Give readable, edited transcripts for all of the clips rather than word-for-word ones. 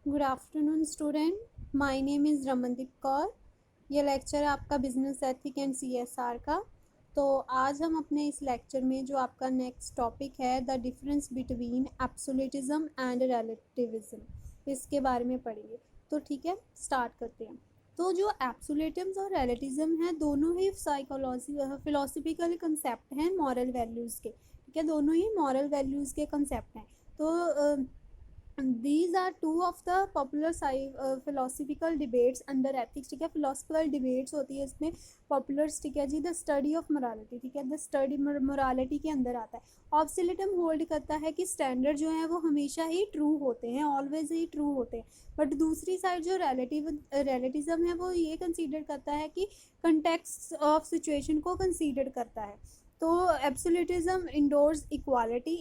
Good afternoon student, my name is Ramandeep Kaur. ये lecture है आपका बिजनेस एथिक एंड सीएसआर का। तो आज हम अपने इस लेक्चर में जो आपका नेक्स्ट टॉपिक है the difference between absolutism and relativism, इसके बारे में पढ़ेंगे। तो ठीक है, स्टार्ट करते हैं। तो जो एब्सोल्यूटिज्म और रिलेटिविज्म है, दोनों ही फिलोसफिकल कंसेप्ट हैं मॉरल वैल्यूज़ के। ठीक है, दोनों ही मॉरल वैल्यूज़ के कंसेप्ट हैं। तो these are two of the popular philosophical debates under ethics। ठीक है, philosophical debates होती है इसमें पॉपुलर। ठीक है जी, द स्टडी ऑफ मोरालिटी। ठीक है, द स्टडी मोरालिटी के अंदर आता है। ऑब्सोल्यूटिज्म होल्ड करता है कि स्टैंडर्ड जो है वो हमेशा ही ट्रू होते हैं, ऑलवेज ही ट्रू होते हैं। बट दूसरी साइड जो रिलेटिविज्म है वो ये कंसीडर करता है कि कंटेक्स्ट ऑफ सिचुएशन को कंसीडर करता है। तो एब्सोल्यूटिज्म इंडोर्स इक्वालिटी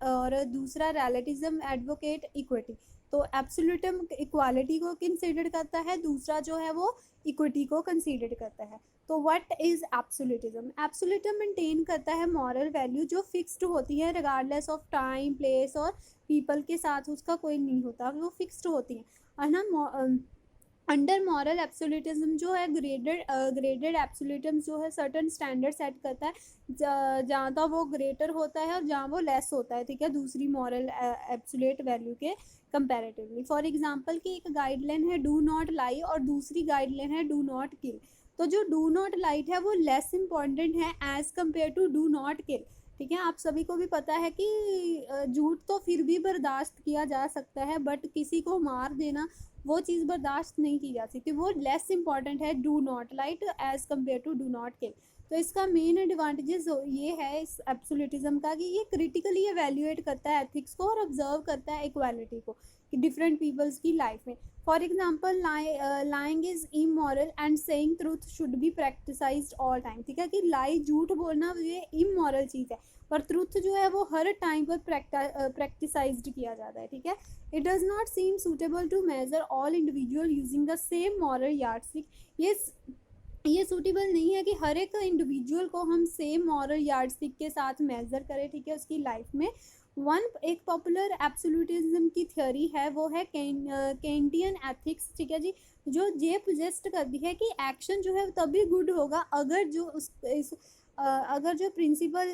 और दूसरा रिलेटिविज्म एडवोकेट इक्विटी। तो एब्सोल्यूटिज्म इक्वालिटी को कंसीडर करता है, दूसरा जो है वो इक्विटी को कंसीडर करता है। तो what is absolutism? Absolutism maintain करता है मॉरल वैल्यू जो फिक्स्ड होती है रिगार्डलेस ऑफ टाइम, प्लेस और पीपल के साथ उसका कोई नहीं होता, वो फिक्स्ड होती है ना। अंडर मॉरल एब्सोल्यूटिज्म जो है ग्रेडेड एब्सोल्यूटिज्म जो है सर्टन स्टैंडर्ड सेट करता है, जहाँ तक वो ग्रेटर होता है और जहाँ वो लेस होता है। ठीक है, दूसरी मॉरल एब्सोल्यूट वैल्यू के कंपैरेटिवली। फॉर एग्जांपल की एक गाइडलाइन है डू नॉट लाई और दूसरी गाइडलाइन है डू नॉट किल। तो जो डू नॉट लाइट है वो लेस इम्पॉर्टेंट है as compare to do not kill. ठीक है, आप सभी को भी पता है कि झूठ तो फिर भी बर्दाश्त किया जा सकता है, बट किसी को मार देना वो चीज़ बर्दाश्त नहीं की जा सकती, वो लेस इंपॉर्टेंट है do not light as compare to do not kill. तो इसका मेन एडवांटेजेस ये है इस एब्सोल्यूटिज्म का कि ये क्रिटिकली एवेल्युएट करता है एथिक्स को और ऑब्जर्व करता है इक्वालिटी को कि डिफरेंट पीपल्स की लाइफ में। For example, lying is immoral and saying truth should be practised all time. ठीक है, कि लाई झूठ बोलना ये इमोरल चीज़ है, पर ट्रूथ जो है वो हर टाइम पर प्रैक्टिसाइज्ड किया जाता है। ठीक है, it does not seem suitable to measure all individual using the same moral yardstick. ये सूटेबल नहीं है कि हर एक इंडिविजुअल को हम सेम मॉरल यार्डस्टिक के साथ मेजर करें। ठीक है, उसकी लाइफ में एक पॉपुलर एब्सोल्यूटिज्म की थ्योरी है, वो है केंटियन एथिक्स। ठीक है जी, जो ये सजेस्ट करती है कि एक्शन जो है तभी गुड होगा अगर अगर जो प्रिंसिपल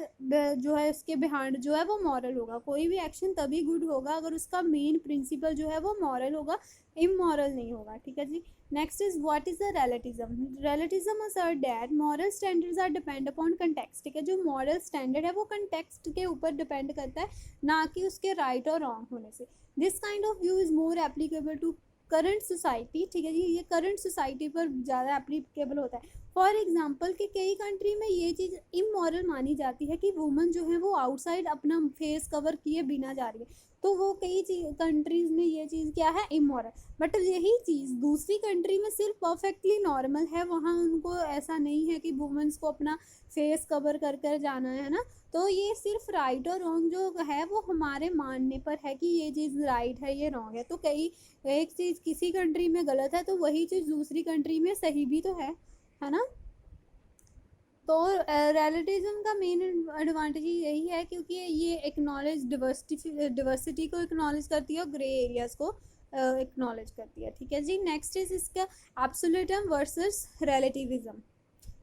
जो है उसके बिहाइंड जो है वो मॉरल होगा। कोई भी एक्शन तभी गुड होगा अगर उसका मेन प्रिंसिपल जो है वो मॉरल होगा, इमोरल नहीं होगा। ठीक है जी, next is what is the relativism? Relativism assert that moral standards are depend upon context. ठीक है, जो मॉरल स्टैंडर्ड है वो कंटेक्स्ट के ऊपर डिपेंड करता है, ना कि उसके राइट और रॉन्ग होने से। This kind of view is more applicable to current society. ठीक है जी, ये करंट सोसाइटी पर ज़्यादा एप्लीकेबल होता है। फॉर एग्जाम्पल कि कई कंट्री में ये चीज़ इमोरल मानी जाती है कि वुमन जो है वो आउटसाइड अपना फेस कवर किए बिना जा रही है, तो वो कई कंट्रीज में ये चीज़ क्या है, इमोरल। बट यही चीज़ दूसरी कंट्री में सिर्फ परफेक्टली नॉर्मल है, वहाँ उनको ऐसा नहीं है कि वुमेंस को अपना फेस कवर कर कर जाना है ना। तो ये सिर्फ राइट और रॉन्ग जो है वो हमारे मानने पर है कि ये चीज़ राइट है, ये रॉन्ग है। तो कई एक चीज़ किसी कंट्री में गलत है तो वही चीज़ दूसरी कंट्री में सही भी तो है ना। तो रिलेटिविज्म का मेन एडवांटेज यही है क्योंकि ये एक्नॉलेज डिवर्सिटी को एक्नॉलेज करती है और ग्रे एरियाज को एक्नॉलेज करती है। ठीक है जी, नेक्स्ट इज इसका एब्सोल्यूटिज्म वर्सेस रिलेटिविज्म,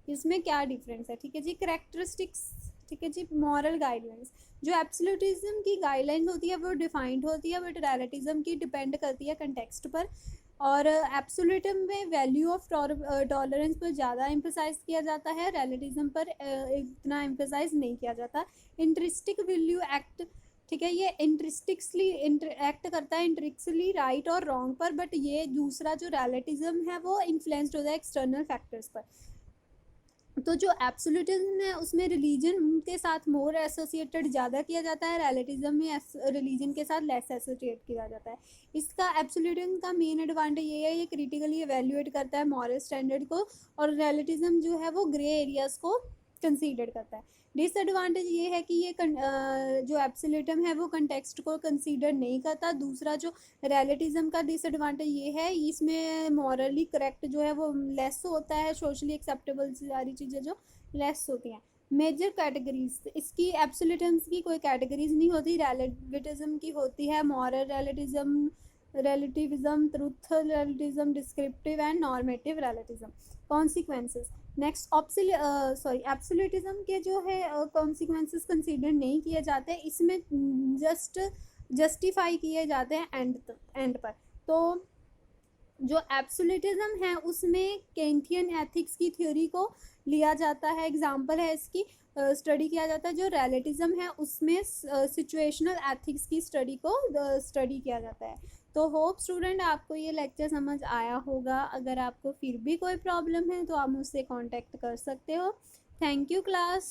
इसमें क्या डिफरेंस है। ठीक है जी, कैरेक्टरिस्टिक्स। ठीक है जी, मॉरल गाइडलाइंस। जो एब्सोल्यूटिज्म की गाइडलाइंस होती है वो डिफाइंड होती है, बट रिलेटिविज्म की डिपेंड करती है कंटेक्स्ट पर। और एब्सोल्यूटिज्म में वैल्यू ऑफ टॉलरेंस पर ज़्यादा एम्फसाइज किया जाता है, रिलेटिविज्म पर इतना एम्फसाइज नहीं किया जाता। इंट्रिस्टिक वैल्यू एक्ट। ठीक है, ये इंट्रिस्टिक्सली एक्ट करता है इंट्रिक्सली राइट और रॉन्ग पर, बट ये दूसरा जो रिलेटिविज्म है वो इन्फ्लुएंस्ड होता है एक्सटर्नल फैक्टर्स पर। तो जो एब्सोल्यूटिज्म है उसमें रिलीजन के साथ मोर एसोसिएटेड ज़्यादा किया जाता है, रिलेटिविज्म में रिलीजन के साथ लेस एसोसिएट किया जाता है। इसका एब्सोल्यूटिज्म का मेन एडवांटेज ये है, ये क्रिटिकली एवेल्युएट करता है मॉरल स्टैंडर्ड को, और रिलेटिविज्म जो है वो ग्रे एरियाज को कंसीडर करता है। डिसएडवांटेज ये है कि ये जो एब्सोल्यूटिज्म है वो कंटेक्स्ट को कंसीडर नहीं करता। दूसरा जो रिलेटिविज्म का डिसएडवांटेज ये है, इसमें मॉरली करेक्ट जो है वो लेस होता है, सोशली एक्सेप्टेबल सारी चीज़ें जो लेस होती हैं। मेजर कैटेगरीज इसकी एब्सोल्यूटिज्म की कोई कैटेगरीज नहीं होती, रिलेटिविज्म की होती है। Moral relativism relativism, truthful relativism, descriptive and normative relativism. Consequences. Next absolutism के जो है कॉन्सिक्वेंसेस कंसीडर नहीं किए जाते, इसमें जस्ट जस्टिफाई किए जाते हैं एंड पर। तो जो एब्सोल्यूटिज्म है उसमें केंटियन एथिक्स की थ्योरी को लिया जाता है, एग्जाम्पल है इसकी, स्टडी किया जाता है। जो रिलेटिज्म है उसमें सिचुएशनल एथिक्स की स्टडी को स्टडी किया जाता है। तो होप स्टूडेंट आपको ये लेक्चर समझ आया होगा। अगर आपको फिर भी कोई प्रॉब्लम है तो आप मुझसे कांटेक्ट कर सकते हो। Thank you class.